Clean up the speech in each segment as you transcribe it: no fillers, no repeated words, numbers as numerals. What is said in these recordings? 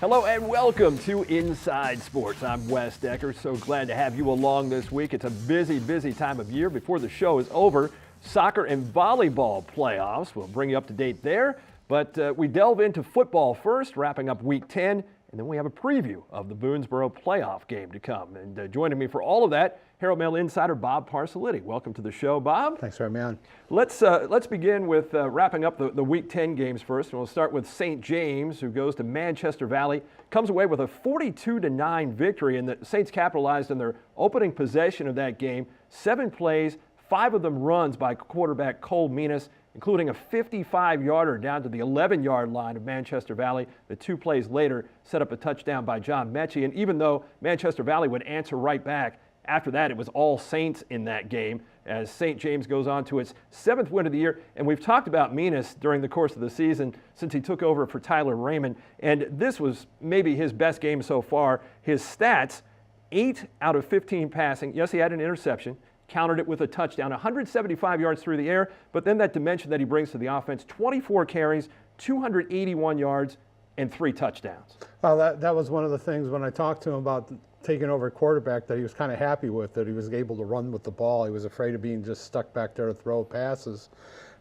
Hello and welcome to Inside Sports. I'm Wes Decker. So glad to have you along this week. It's a busy time of year. Before the show is over, soccer and volleyball playoffs. We'll bring you up to date there. But we delve into football first, wrapping up Week 10, and then we have a preview of the Boonesboro playoff game to come. And joining me for all of that, Herald Mail insider Bob Parsaliti. Welcome to the show, Bob. Thanks for having me on. Let's begin with wrapping up the Week 10 games first. And we'll start with St. James, who goes to Manchester Valley, comes away with a 42-9 victory, and the Saints capitalized on their opening possession of that game. 7 plays, 5 of them runs by quarterback Cole Menas, including a 55-yarder down to the 11-yard line of Manchester Valley. The 2 plays later set up a touchdown by John Mechie. And even though Manchester Valley would answer right back, after that, it was all Saints in that game as St. James goes on to its 7th win of the year. And we've talked about Menas during the course of the season since he took over for Tyler Raymond. And this was maybe his best game so far. His stats, 8 out of 15 passing. Yes, he had an interception, countered it with a touchdown, 175 yards through the air. But then that dimension that he brings to the offense, 24 carries, 281 yards, and 3 touchdowns. Well, that was one of the things when I talked to him about taking over quarterback that he was kind of happy with, that he was able to run with the ball. He was afraid of being just stuck back there to throw passes,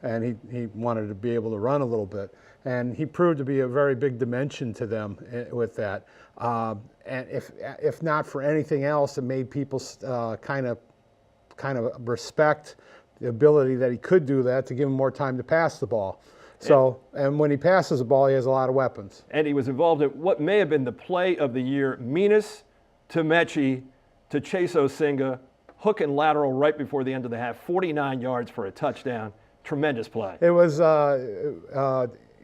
and he wanted to be able to run a little bit. And he proved to be a very big dimension to them with that. And if not for anything else, it made people kind of respect the ability that he could do that, to give him more time to pass the ball. So, and when he passes the ball, he has a lot of weapons. And he was involved in what may have been the play of the year. Menas to Mechie to Chase Osinga, hook and lateral right before the end of the half, 49 yards for a touchdown. Tremendous play. It was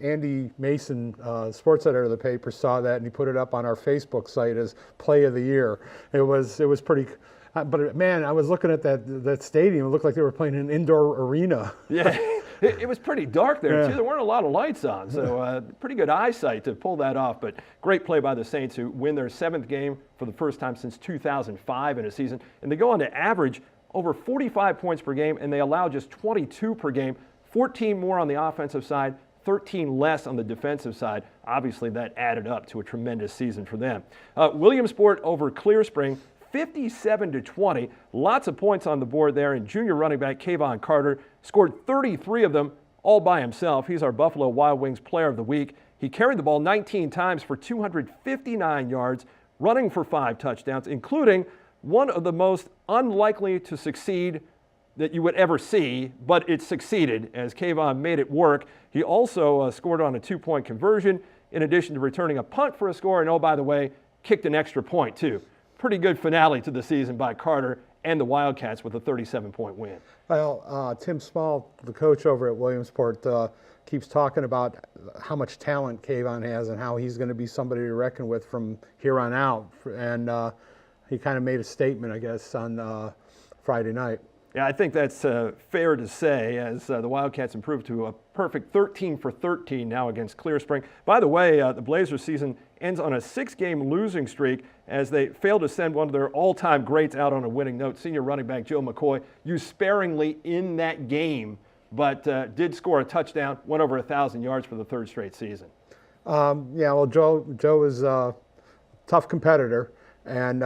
Andy Mason, sports editor of the paper, saw that and he put it up on our Facebook site as play of the year. It was pretty. But man, I was looking at that stadium. It looked like they were playing in an indoor arena. Yeah, it was pretty dark there too. There weren't a lot of lights on, so pretty good eyesight to pull that off. But great play by the Saints, who win their 7th game for the first time since 2005 in a season, and they go on to average over 45 points per game, and they allow just 22 per game, 14 more on the offensive side, 13 less on the defensive side. Obviously, that added up to a tremendous season for them. Williamsport over Clear Spring, 57-20, lots of points on the board there, and junior running back Kayvon Carter scored 33 of them all by himself. He's our Buffalo Wild Wings Player of the Week. He carried the ball 19 times for 259 yards, running for 5 touchdowns, including one of the most unlikely to succeed that you would ever see, but it succeeded as Kayvon made it work. He also scored on a 2-point conversion, in addition to returning a punt for a score, and oh, by the way, kicked an extra point too. Pretty good finale to the season by Carter and the Wildcats with a 37-point win. Well, Tim Small, the coach over at Williamsport, keeps talking about how much talent Kayvon has and how he's going to be somebody to reckon with from here on out. And he kind of made a statement, I guess, on Friday night. Yeah, I think that's fair to say, as the Wildcats improved to a perfect 13 for 13 now against Clear Spring. By the way, the Blazers season ends on a 6-game losing streak as they failed to send one of their all-time greats out on a winning note. Senior running back Joe McCoy used sparingly in that game, but did score a touchdown, went over 1,000 yards for the 3rd straight season. Yeah, well, Joe is a tough competitor. And,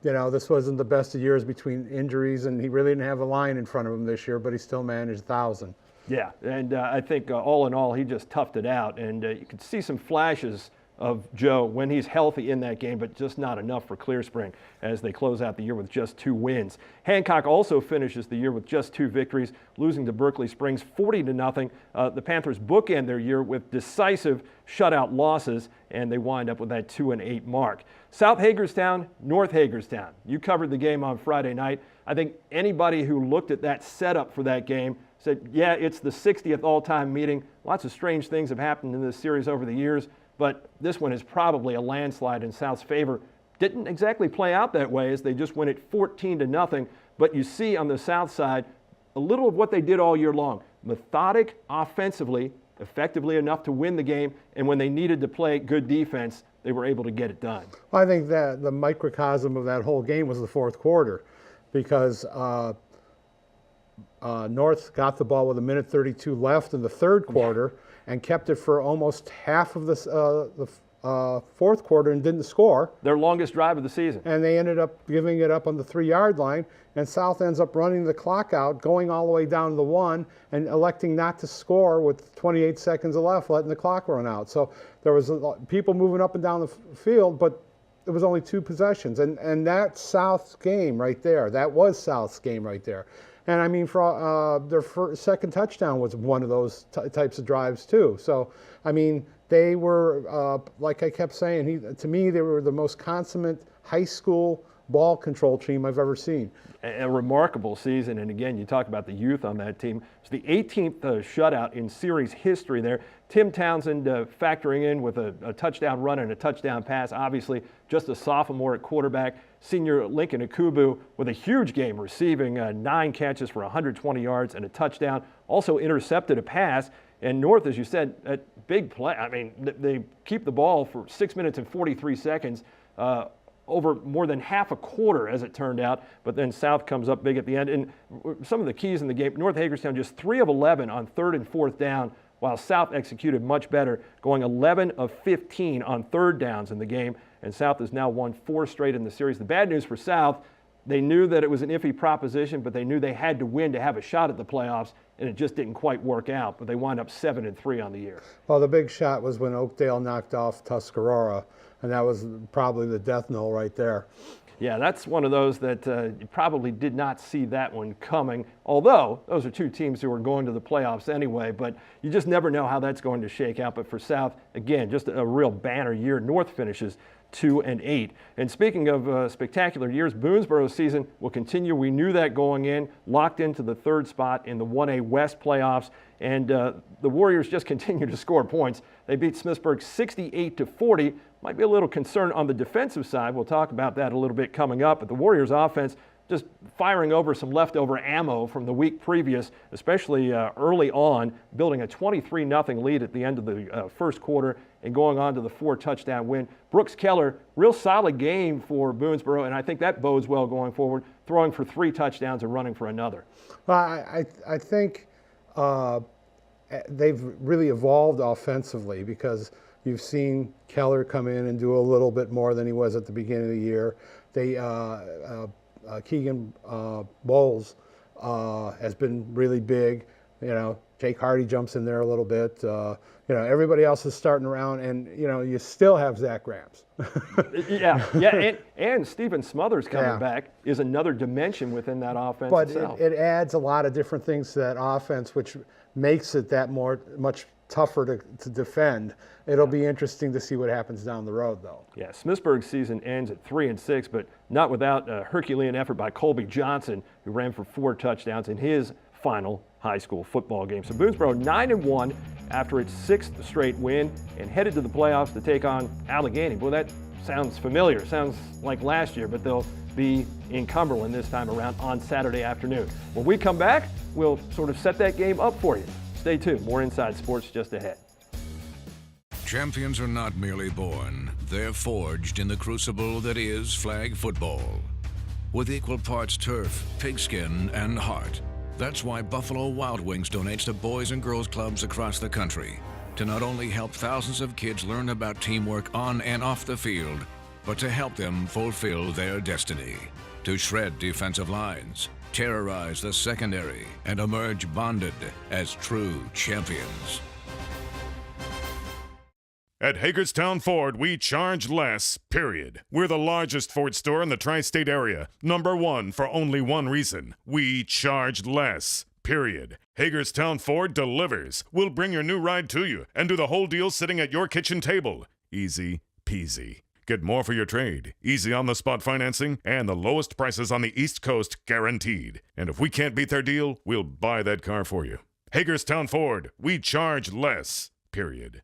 this wasn't the best of years between injuries, and he really didn't have a line in front of him this year, but he still managed 1,000. Yeah, and I think all in all, he just toughed it out. And you could see some flashes of Joe when he's healthy in that game, but just not enough for Clear Spring as they close out the year with just 2 wins. Hancock also finishes the year with just 2 victories, losing to Berkeley Springs 40-0. The Panthers bookend their year with decisive shutout losses, and they wind up with that 2-8 mark. South Hagerstown, North Hagerstown. You covered the game on Friday night. I think anybody who looked at that setup for that game said, yeah, it's the 60th all-time meeting. Lots of strange things have happened in this series over the years, but this one is probably a landslide in South's favor. Didn't exactly play out that way as they just win it 14-0, but you see on the South side a little of what they did all year long. Methodic offensively, effectively enough to win the game, and when they needed to play good defense, they were able to get it done. Well, I think that the microcosm of that whole game was the 4th quarter, because North got the ball with 1:32 left in the 3rd quarter and kept it for almost half of the fourth quarter and didn't score. Their longest drive of the season. And they ended up giving it up on the 3-yard line. And South ends up running the clock out, going all the way down to the 1, and electing not to score with 28 seconds left, letting the clock run out. So there was people moving up and down the field, but it was only 2 possessions. And that's South's game right there. That was South's game right there. And I mean, for their second touchdown was one of those types of drives too. So, I mean, they were, like I kept saying, to me, they were the most consummate high school ball control team I've ever seen. A remarkable season, and again, you talk about the youth on that team. It's the 18th shutout in series history there. Tim Townsend factoring in with a touchdown run and a touchdown pass. Obviously, just a sophomore at quarterback. Senior Lincoln Akubu with a huge game, receiving 9 catches for 120 yards and a touchdown. Also intercepted a pass. And North, as you said, a big play. I mean, they keep the ball for 6 minutes and 43 seconds. Over more than half a quarter, as it turned out, but then South comes up big at the end. And some of the keys in the game, North Hagerstown just 3 of 11 on 3rd and 4th down, while South executed much better, going 11 of 15 on 3rd downs in the game, and South has now won 4 straight in the series. The bad news for South, they knew that it was an iffy proposition, but they knew they had to win to have a shot at the playoffs, and it just didn't quite work out, but they wound up 7-3 on the year. Well, the big shot was when Oakdale knocked off Tuscarora, and that was probably the death knell right there. Yeah, that's one of those that you probably did not see that one coming, although those are 2 teams who are going to the playoffs anyway, but you just never know how that's going to shake out. But for South, again, just a real banner year. North finishes 2-8. And speaking of spectacular years, Boonesboro's season will continue. We knew that going in, locked into the 3rd spot in the 1A West playoffs, and the Warriors just continue to score points. They beat Smithsburg 68-40. Might be a little concern on the defensive side. We'll talk about that a little bit coming up, but the Warriors offense just firing over some leftover ammo from the week previous, especially early on, building a 23-0 lead at the end of the first quarter and going on to the 4-touchdown win. Brooks Keller, real solid game for Boonesboro, and I think that bodes well going forward, throwing for 3 touchdowns and running for another. Well, I think they've really evolved offensively because you've seen Keller come in and do a little bit more than he was at the beginning of the year. They Keegan Bowles has been really big. You know, Jake Hardy jumps in there a little bit. You know, everybody else is starting around, and you know, you still have Zach Grams. yeah, and Stephen Smothers coming back is another dimension within that offense. But itself. It adds a lot of different things to that offense, which makes it that much tougher to defend. It'll be interesting to see what happens down the road, though. Yeah, Smithsburg's season ends at 3-6, but not without a Herculean effort by Colby Johnson, who ran for 4 touchdowns in his final high school football game. So Boonesboro 9-1 after its 6th straight win and headed to the playoffs to take on Allegheny. Boy, that sounds familiar. Sounds like last year, but they'll be in Cumberland this time around on Saturday afternoon. When we come back, we'll sort of set that game up for you. Stay tuned. More Inside Sports just ahead. Champions are not merely born. They're forged in the crucible that is flag football. With equal parts turf, pigskin, and heart. That's why Buffalo Wild Wings donates to boys and girls clubs across the country to not only help thousands of kids learn about teamwork on and off the field, but to help them fulfill their destiny. To shred defensive lines, terrorize the secondary, and emerge bonded as true champions. At Hagerstown Ford, we charge less, period. We're the largest Ford store in the tri-state area. #1 for only one reason. We charge less, period. Hagerstown Ford delivers. We'll bring your new ride to you and do the whole deal sitting at your kitchen table. Easy peasy. Get more for your trade, easy on-the-spot financing, and the lowest prices on the East Coast guaranteed. And if we can't beat their deal, we'll buy that car for you. Hagerstown Ford, we charge less, period.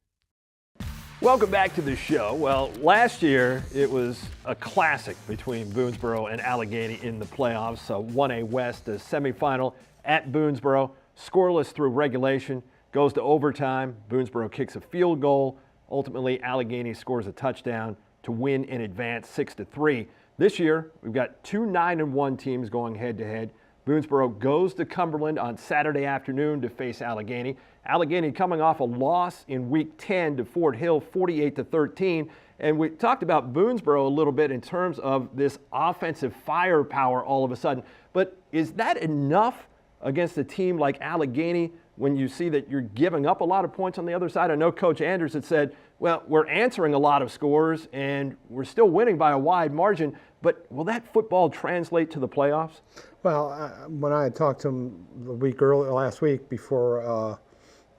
Welcome back to the show. Well, last year it was a classic between Boonesboro and Allegheny in the playoffs. 1A West, a semifinal at Boonesboro, scoreless through regulation, goes to overtime. Boonesboro kicks a field goal. Ultimately, Allegheny scores a touchdown to win in advance 6-3. This year, we've got 2 9-1 teams going head-to-head. Boonesboro goes to Cumberland on Saturday afternoon to face Allegheny. Allegheny coming off a loss in Week 10 to Fort Hill, 48-13. And we talked about Boonesboro a little bit in terms of this offensive firepower all of a sudden. But is that enough against a team like Allegheny when you see that you're giving up a lot of points on the other side? I know Coach Anders had said, well, we're answering a lot of scores and we're still winning by a wide margin, but will that football translate to the playoffs? Well, when I had talked to him last week before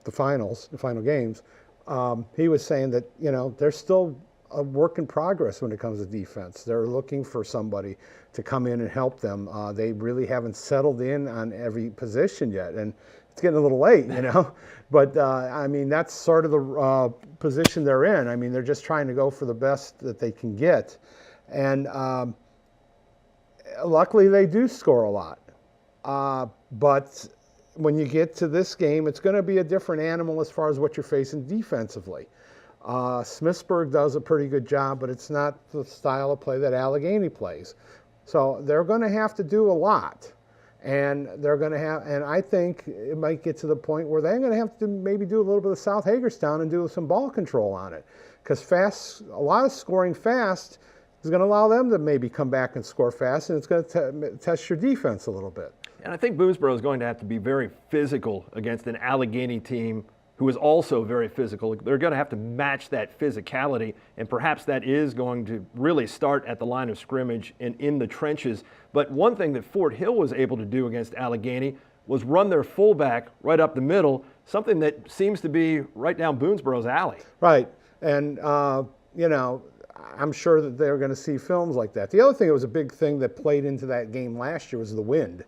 the final games, he was saying that, there's still a work in progress when it comes to defense. They're looking for somebody to come in and help them. They really haven't settled in on every position yet, and it's getting a little late, But, that's sort of the position they're in. They're just trying to go for the best that they can get. And luckily, they do score a lot. But when you get to this game, it's going to be a different animal as far as what you're facing defensively. Smithsburg does a pretty good job, but it's not the style of play that Allegheny plays. So they're going to have to do a lot. And and I think it might get to the point where they're going to have to maybe do a little bit of South Hagerstown and do some ball control on it. Because a lot of scoring fast is going to allow them to maybe come back and score fast, and it's going to test your defense a little bit. And I think Boonesboro is going to have to be very physical against an Allegheny team who is also very physical. They're going to have to match that physicality, and perhaps that is going to really start at the line of scrimmage and in the trenches. But one thing that Fort Hill was able to do against Allegheny was run their fullback right up the middle, something that seems to be right down Boonesboro's alley. Right, and I'm sure that they're going to see films like that. The other thing that was a big thing that played into that game last year was the wind.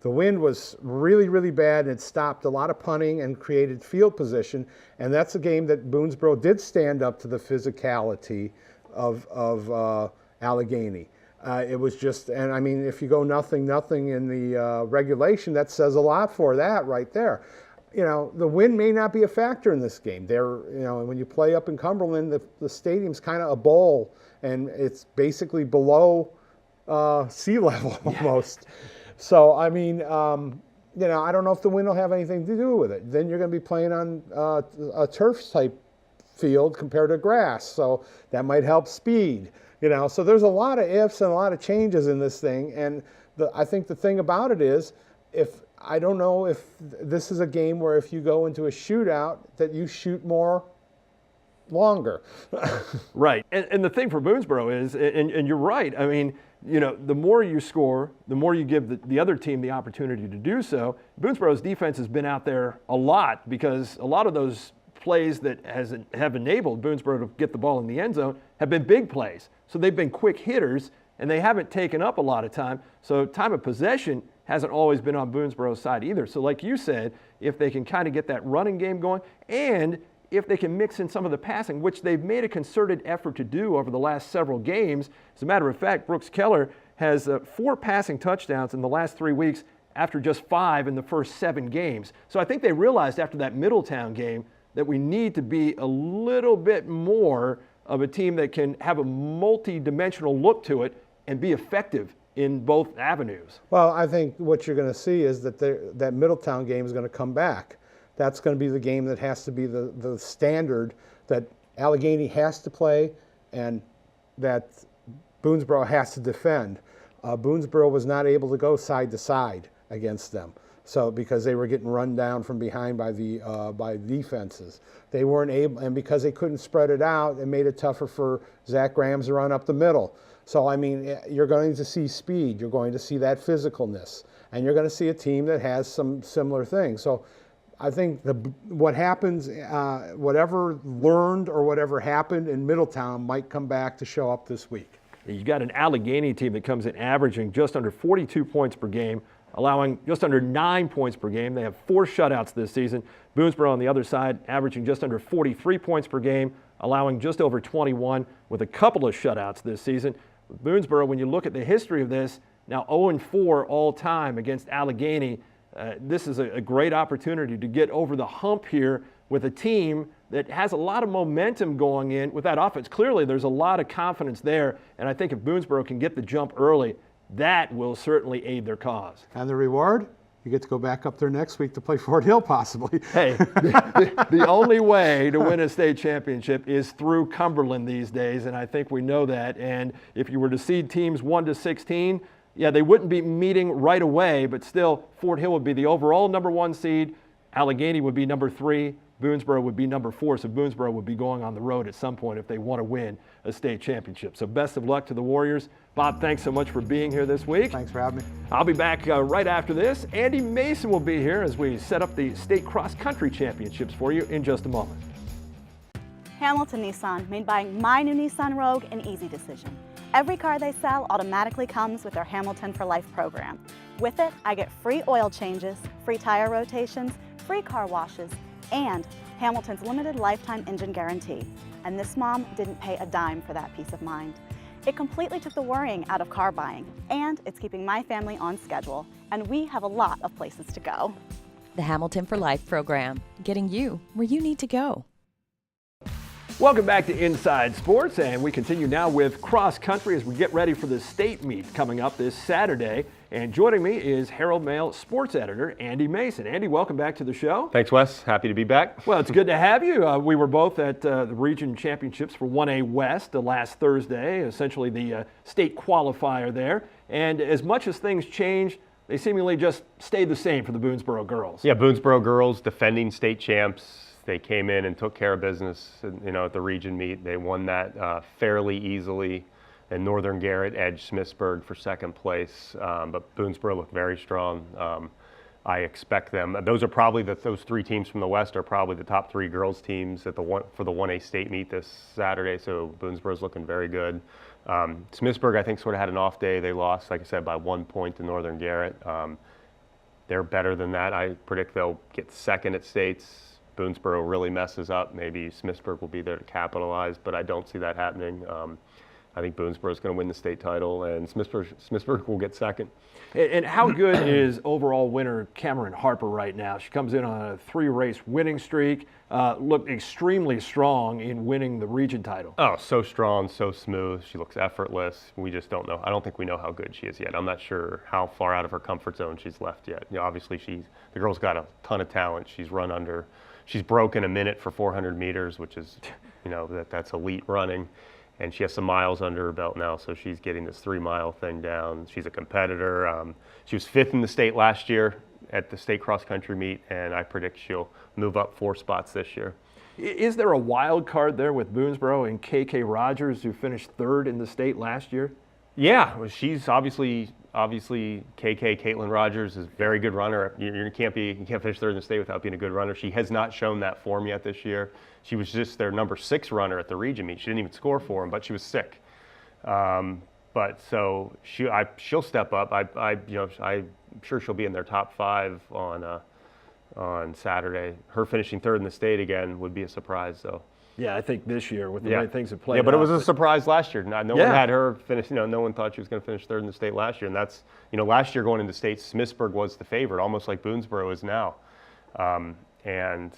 The wind was really, really bad, and it stopped a lot of punting and created field position. And that's a game that Boonesboro did stand up to the physicality of Allegheny. It was just, and if you go 0-0 in the regulation, that says a lot for that right there. The wind may not be a factor in this game. When you play up in Cumberland, the stadium's kind of a bowl, and it's basically below sea level almost. So, I don't know if the wind will have anything to do with it. Then you're going to be playing on a turf-type field compared to grass, so that might help speed. So there's a lot of ifs and a lot of changes in this thing, and I think the thing about it is, I don't know if this is a game where if you go into a shootout that you shoot more longer. Right. And the thing for Boonesboro is, and you're right, the more you score, the more you give the other team the opportunity to do so. Boonesboro's defense has been out there a lot because a lot of those plays that have enabled Boonesboro to get the ball in the end zone have been big plays. So they've been quick hitters, and they haven't taken up a lot of time. So time of possession hasn't always been on Boonesboro's side either. So like you said, if they can kind of get that running game going, and if they can mix in some of the passing, which they've made a concerted effort to do over the last several games. As a matter of fact, Brooks Keller has 4 passing touchdowns in the last 3 weeks after just 5 in the first 7 games. So I think they realized after that Middletown game that we need to be a little bit more of a team that can have a multi-dimensional look to it and be effective in both avenues. Well, I think what you're going to see is that that Middletown game is going to come back. That's going to be the game that has to be the standard that Allegheny has to play and that Boonesboro has to defend. Boonesboro was not able to go side to side against them, so because they were getting run down from behind by the defenses. They weren't able, and because they couldn't spread it out, it made it tougher for Zach Grams to run up the middle. So, you're going to see speed, you're going to see that physicalness, and you're going to see a team that has some similar things. So I think what happens, whatever learned or whatever happened in Middletown might come back to show up this week. You've got an Allegheny team that comes in averaging just under 42 points per game, allowing just under 9 points per game. They have 4 shutouts this season. Boonesboro on the other side averaging just under 43 points per game, allowing just over 21 with a couple of shutouts this season. With Boonesboro, when you look at the history of this, now 0-4 all time against Allegheny. This is a great opportunity to get over the hump here with a team that has a lot of momentum going in with that offense. Clearly, there's a lot of confidence there, and I think if Boonesboro can get the jump early, that will certainly aid their cause. And the reward? You get to go back up there next week to play Fort Hill, possibly. Hey, the only way to win a state championship is through Cumberland these days, and I think we know that. And if you were to seed teams 1 to 16, yeah, they wouldn't be meeting right away, but still, Fort Hill would be the overall number 1 seed. Allegheny would be number 3. Boonesboro would be number 4, so Boonesboro would be going on the road at some point if they want to win a state championship. So best of luck to the Warriors. Bob, thanks so much for being here this week. Thanks for having me. I'll be back right after this. Andy Mason will be here as we set up the state cross-country championships for you in just a moment. Hamilton Nissan made buying my new Nissan Rogue an easy decision. Every car they sell automatically comes with their Hamilton for Life program. With it, I get free oil changes, free tire rotations, free car washes, and Hamilton's limited lifetime engine guarantee. And this mom didn't pay a dime for that peace of mind. It completely took the worrying out of car buying, and it's keeping my family on schedule, and we have a lot of places to go. The Hamilton for Life program, getting you where you need to go. Welcome back to Inside Sports, and we continue now with cross country as we get ready for the state meet coming up this Saturday. And joining me is Herald Mail sports editor Andy Mason. Andy, welcome back to the show. Thanks, Wes. Happy to be back. Well, it's good to have you. We were both at the region championships for 1A West last Thursday, essentially the state qualifier there. And as much as things change, they seemingly just stayed the same for the Boonesboro girls. Yeah, Boonesboro girls, defending state champs. They came in and took care of business, at the region meet. They won that fairly easily. And Northern Garrett edged Smithsburg for second place, but Boonesboro looked very strong. I expect them. Those are probably those 3 teams from the West are probably the top 3 girls teams for the 1A state meet this Saturday. So Boonesboro's looking very good. Smithsburg, I think, sort of had an off day. They lost, like I said, by 1 point to Northern Garrett. They're better than that. I predict they'll get second at states. Boonesboro really messes up. Maybe Smithsburg will be there to capitalize, but I don't see that happening. I think Boonesboro is going to win the state title, and Smithsburg will get second. And how good is overall winner Cameron Harper right now? She comes in on a 3-race winning streak, looked extremely strong in winning the region title. Oh, so strong, so smooth. She looks effortless. We just don't know. I don't think we know how good she is yet. I'm not sure how far out of her comfort zone she's left yet. Obviously, the girl's got a ton of talent. She's broken a minute for 400 meters, which is, that's elite running. And she has some miles under her belt now, so she's getting this 3-mile thing down. She's a competitor. She was 5th in the state last year at the state cross-country meet, and I predict she'll move up 4 spots this year. Is there a wild card there with Boonesboro and KK Rogers, who finished 3rd in the state last year? Yeah, well, she's obviously KK, Caitlin Rogers, is a very good runner. You can't finish 3rd in the state without being a good runner. She has not shown that form yet this year. She was just their number 6 runner at the region meet. She didn't even score for them, but she was sick. But so she'll step up. I'm sure she'll be in their top 5 on Saturday. Her finishing 3rd in the state again would be a surprise, though. Yeah, I think this year with the way things have played. Yeah, but out, it was a surprise last year. No one had her finish. No one thought she was going to finish 3rd in the state last year. And that's, last year going into state, Smithsburg was the favorite, almost like Boonesboro is now. And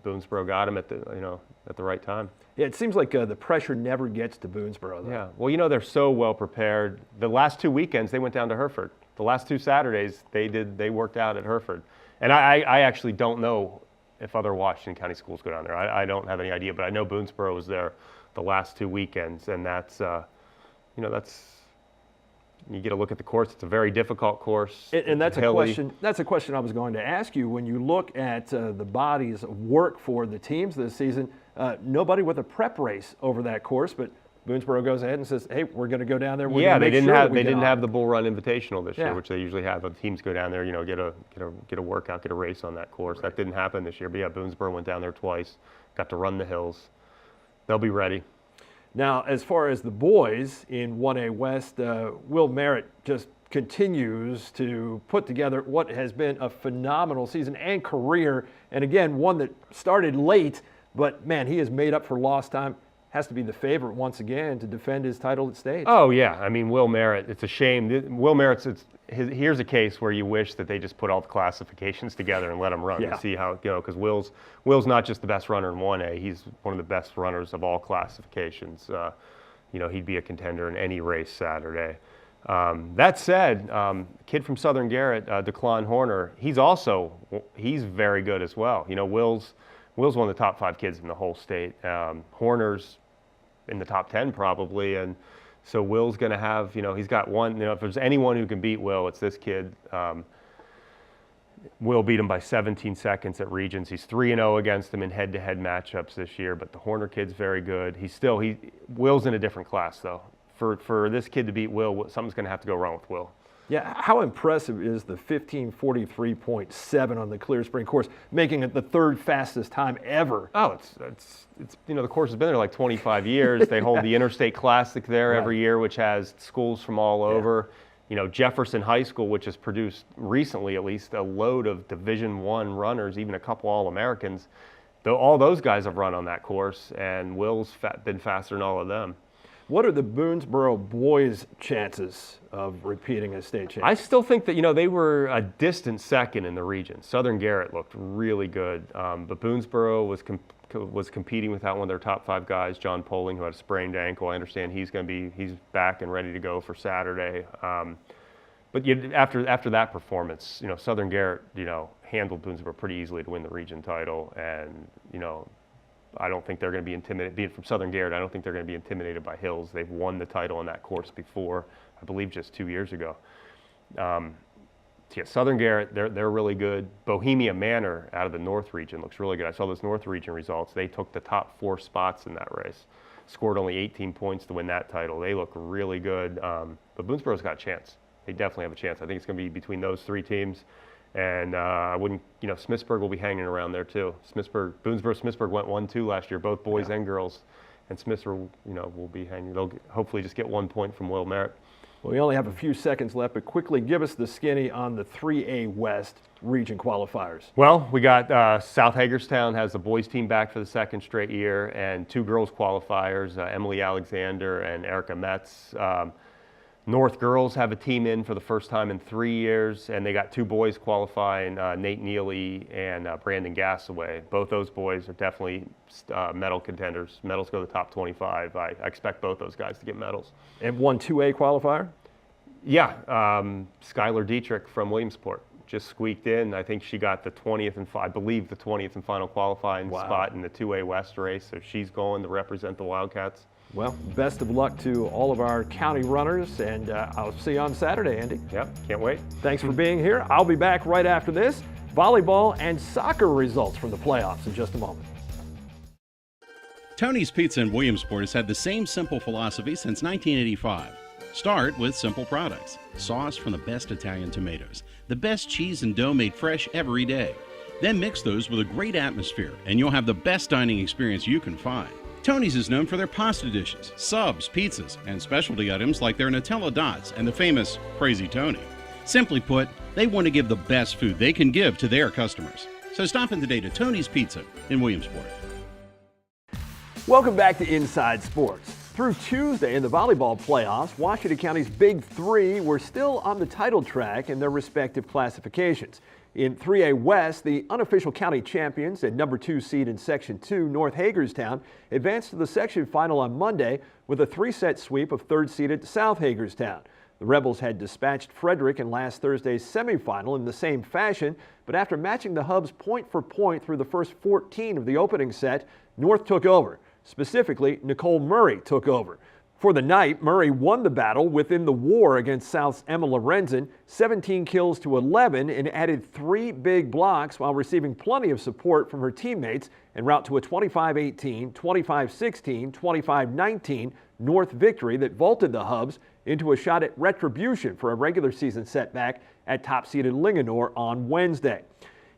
Boonesboro got him at the right time. Yeah, it seems like the pressure never gets to Boonesboro, though. Yeah, well, they're so well prepared. The last 2 weekends they went down to Hereford. The last 2 Saturdays they worked out at Hereford. And I actually don't know if other Washington County schools go down there. I don't have any idea, but I know Boonesboro was there the last 2 weekends, and that's you get a look at the course. It's a very difficult course. And that's a question. That's a question I was going to ask you. When you look at the bodies of work for the teams this season, nobody with a prep race over that course, but Boonesboro goes ahead and says, "Hey, we're going to go down there." They didn't have the Bull Run Invitational this year, which they usually have. The teams go down there, get a workout, get a race on that course. Right. That didn't happen this year. But yeah, Boonesboro went down there twice, got to run the hills. They'll be ready. Now, as far as the boys in 1A West, Will Merritt just continues to put together what has been a phenomenal season and career, and again, one that started late, but man, he has made up for lost time. Has to be the favorite once again to defend his title at state. Oh yeah, I mean, Will Merritt, it's a shame. Will Merritt's, here's a case where you wish that they just put all the classifications together and let him run and see how it goes, because Will's not just the best runner in 1A, he's one of the best runners of all classifications. He'd be a contender in any race Saturday. That said, kid from Southern Garrett, Declan Horner, he's very good as well. You know, Will's one of the top 5 kids in the whole state. Horner's in the top 10 probably, and so Will's going to have, you know, he's got one. You know, if there's anyone who can beat Will, it's this kid. Will beat him by 17 seconds at Regions. He's 3-0 against him in head-to-head matchups this year, but the Horner kid's very good. Will's in a different class though. For this kid to beat Will, something's going to have to go wrong with Will. Yeah, how impressive is the 15:43.7 on the Clear Spring course, making it the 3rd fastest time ever? Oh, it's you know, the course has been there like 25 years. They hold the Interstate Classic there every year, which has schools from all over. You know, Jefferson High School, which has produced recently at least a load of Division I runners, even a couple All-Americans. All those guys have run on that course, and Will's been faster than all of them. What are the Boonesboro boys' chances of repeating as state champions? I still think that, you know, they were a distant second in the region. Southern Garrett looked really good, but Boonesboro was competing without one of their top 5 guys, John Poling, who had a sprained ankle. I understand he's back and ready to go for Saturday. But after that performance, you know, Southern Garrett, you know, handled Boonesboro pretty easily to win the region title, and you know, I don't think they're going to be intimidated. Being from Southern Garrett, I don't think they're going to be intimidated by Hills. They've won the title on that course before, I believe just 2 years ago. Yeah, Southern Garrett, they're really good. Bohemia Manor out of the North region looks really good. I saw those North region results. They took the top 4 spots in that race, scored only 18 points to win that title. They look really good. But Boonesboro's got a chance. They definitely have a chance. I think it's going to be between those 3 teams. And I wouldn't, you know, Smithsburg will be hanging around there too. Boonesboro-Smithsburg went 1-2 last year, both boys and girls. And Smithsburg, you know, will be hanging. They'll hopefully just get 1 point from Will Merritt. Well, we only have a few seconds left, but quickly give us the skinny on the 3A West region qualifiers. Well, we got South Hagerstown has the boys team back for the 2nd straight year, and 2 girls qualifiers, Emily Alexander and Erica Metz. North girls have a team in for the first time in 3 years, and they got 2 boys qualifying, Nate Neely and Brandon Gassaway. Both those boys are definitely medal contenders. Medals go to the top 25. I expect both those guys to get medals. And 1 2A qualifier? Yeah, Skylar Dietrich from Williamsport just squeaked in. I think she got the 20th and I believe the 20th and final qualifying spot in the 2A West race, so she's going to represent the Wildcats. Well, best of luck to all of our county runners, and I'll see you on Saturday, Andy. Yep, can't wait. Thanks for being here. I'll be back right after this. Volleyball and soccer results from the playoffs in just a moment. Tony's Pizza in Williamsport has had the same simple philosophy since 1985. Start with simple products. Sauce from the best Italian tomatoes. The best cheese and dough made fresh every day. Then mix those with a great atmosphere, and you'll have the best dining experience you can find. Tony's is known for their pasta dishes, subs, pizzas, and specialty items like their Nutella Dots and the famous Crazy Tony. Simply put, they want to give the best food they can give to their customers. So stop in today to Tony's Pizza in Williamsport. Welcome back to Inside Sports. Through Tuesday in the volleyball playoffs, Washington County's Big Three were still on the title track in their respective classifications. In 3A West, the unofficial county champions and number 2 seed in Section 2, North Hagerstown, advanced to the section final on Monday with a 3-set sweep of 3rd-seeded South Hagerstown. The Rebels had dispatched Frederick in last Thursday's semifinal in the same fashion, but after matching the Hubs point for point through the first 14 of the opening set, North took over. Specifically, Nicole Murray took over. For the night, Murray won the battle within the war against South's Emma Lorenzen, 17 kills to 11, and added 3 big blocks while receiving plenty of support from her teammates en route to a 25-18, 25-16, 25-19 North victory that vaulted the Hubs into a shot at retribution for a regular season setback at top-seeded Linganore on Wednesday.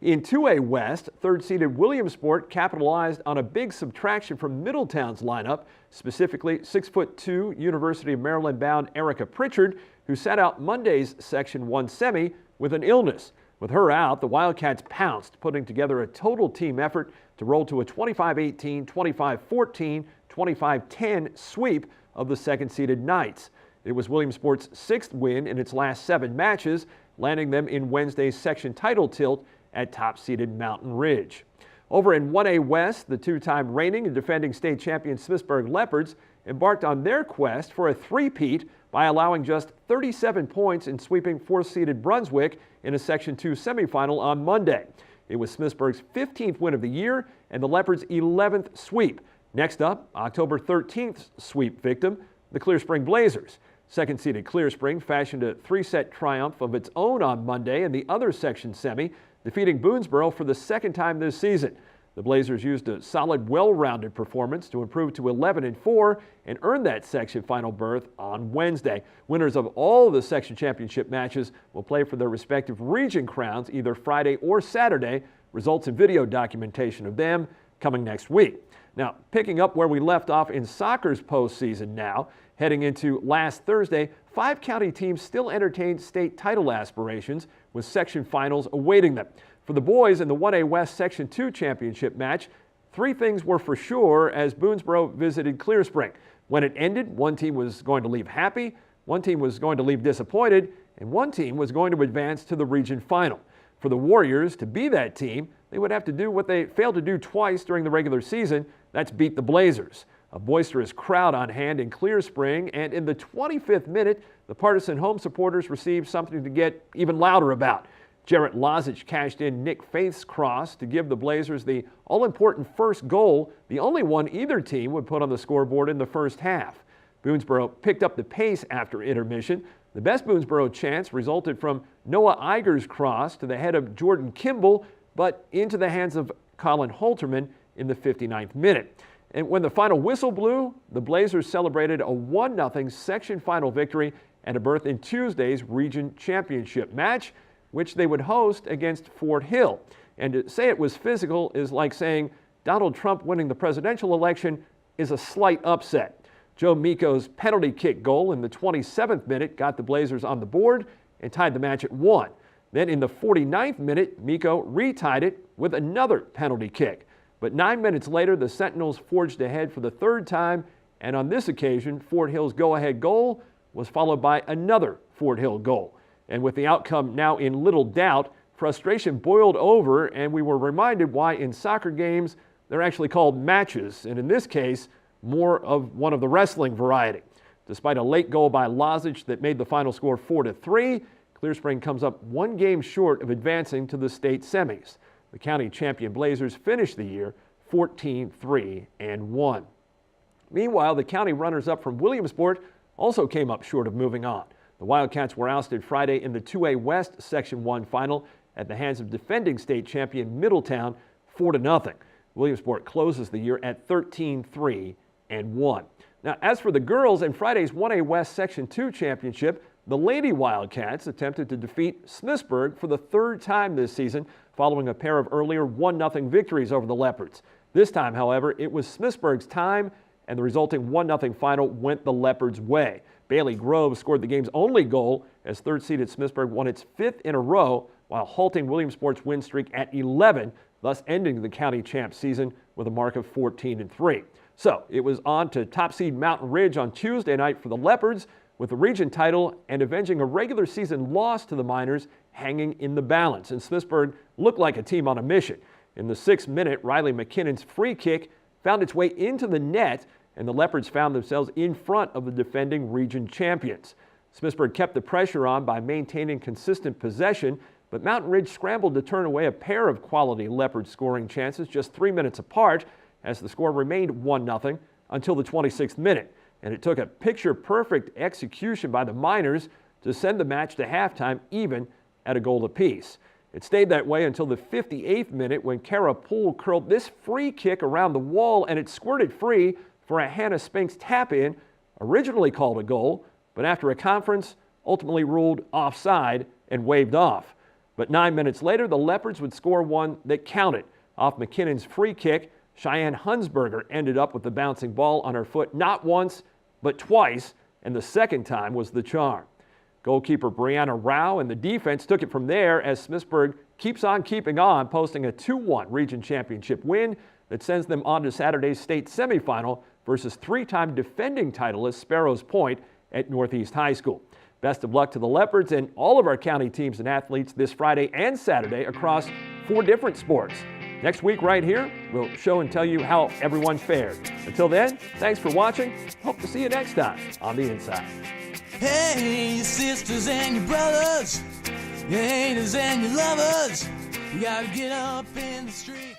In 2A West, 3rd-seeded Williamsport capitalized on a big subtraction from Middletown's lineup, specifically 6'2" University of Maryland-bound Erica Pritchard, who sat out Monday's Section 1 semi with an illness. With her out, the Wildcats pounced, putting together a total team effort to roll to a 25-18, 25-14, 25-10 sweep of the 2nd-seeded Knights. It was Williamsport's 6th win in its last 7 matches, landing them in Wednesday's section title tilt at top-seeded Mountain Ridge. Over in 1A West, the 2-time reigning and defending state champion Smithsburg Leopards embarked on their quest for a three-peat by allowing just 37 points and sweeping fourth-seeded Brunswick in a Section 2 semifinal on Monday. It was Smithsburg's 15th win of the year and the Leopards' 11th sweep. Next up, October 13th sweep victim, the Clear Spring Blazers. Second-seeded Clear Spring fashioned a three-set triumph of its own on Monday in the other section semi, defeating Boonesboro for the second time this season. The Blazers used a solid, well-rounded performance to improve to 11-4 and earn that section final berth on Wednesday. Winners of all of the section championship matches will play for their respective region crowns either Friday or Saturday. Results and video documentation of them coming next week. Now, picking up where we left off in soccer's postseason now, heading into last Thursday, 5 county teams still entertained state title aspirations with section finals awaiting them. For the boys in the 1A West Section 2 championship match, 3 things were for sure as Boonesboro visited Clear Spring. When it ended, one team was going to leave happy, one team was going to leave disappointed, and one team was going to advance to the region final. For the Warriors to be that team, they would have to do what they failed to do twice during the regular season, that's beat the Blazers. A boisterous crowd on hand in Clear Spring, and in the 25th minute, the partisan home supporters received something to get even louder about. Jarrett Lozich cashed in Nick Faith's cross to give the Blazers the all-important first goal, the only one either team would put on the scoreboard in the first half. Boonesboro picked up the pace after intermission. The best Boonesboro chance resulted from Noah Iger's cross to the head of Jordan Kimball, but into the hands of Colin Holterman in the 59th minute. And when the final whistle blew, the Blazers celebrated a 1-0 section final victory and a berth in Tuesday's region championship match, which they would host against Fort Hill. And to say it was physical is like saying Donald Trump winning the presidential election is a slight upset. Joe Miko's penalty kick goal in the 27th minute got the Blazers on the board and tied the match at 1. Then in the 49th minute, Miko retied it with another penalty kick. But 9 minutes later, the Sentinels forged ahead for the third time, and on this occasion, Fort Hill's go-ahead goal was followed by another Fort Hill goal. And with the outcome now in little doubt, frustration boiled over, and we were reminded why in soccer games they're actually called matches, and in this case, more of one of the wrestling variety. Despite a late goal by Lozich that made the final score 4-3, Clear Spring comes up 1 game short of advancing to the state semis. The county champion Blazers finished the year 14-3-1. Meanwhile, the county runners-up from Williamsport also came up short of moving on. The Wildcats were ousted Friday in the 2A West Section 1 final at the hands of defending state champion Middletown 4-0. Williamsport closes the year at 13-3-1. Now, as for the girls in Friday's 1A West Section 2 championship, the Lady Wildcats attempted to defeat Smithsburg for the 3rd time this season, following a pair of earlier 1-0 victories over the Leopards. This time, however, it was Smithsburg's time, and the resulting 1-0 final went the Leopards' way. Bailey Grove scored the game's only goal as third-seeded Smithsburg won its 5th in a row, while halting Williamsport's win streak at 11, thus ending the county champ season with a mark of 14-3. So it was on to top seed Mountain Ridge on Tuesday night for the Leopards, with the region title and avenging a regular season loss to the Miners hanging in the balance. And Smithsburg looked like a team on a mission. In the 6th minute, Riley McKinnon's free kick found its way into the net, and the Leopards found themselves in front of the defending region champions. Smithsburg kept the pressure on by maintaining consistent possession, but Mountain Ridge scrambled to turn away a pair of quality Leopard scoring chances just 3 minutes apart as the score remained 1-0 until the 26th minute. And it took a picture-perfect execution by the Miners to send the match to halftime even at a goal apiece. It stayed that way until the 58th minute when Kara Poole curled this free kick around the wall and it squirted free for a Hannah Spinks tap-in, originally called a goal, but after a conference, ultimately ruled offside and waved off. But 9 minutes later, the Leopards would score one that counted. Off McKinnon's free kick, Cheyenne Hunsberger ended up with the bouncing ball on her foot not once, but twice, and the second time was the charm. Goalkeeper Brianna Rao and the defense took it from there as Smithsburg keeps on keeping on, posting a 2-1 region championship win that sends them on to Saturday's state semifinal versus 3-time defending titleist Sparrows Point at Northeast High School. Best of luck to the Leopards and all of our county teams and athletes this Friday and Saturday across 4 different sports. Next week right here, we'll show and tell you how everyone fared. Until then, thanks for watching. Hope to see you next time on The Inside. Hey, your sisters and your brothers, your haters and your lovers, you gotta get up in the street.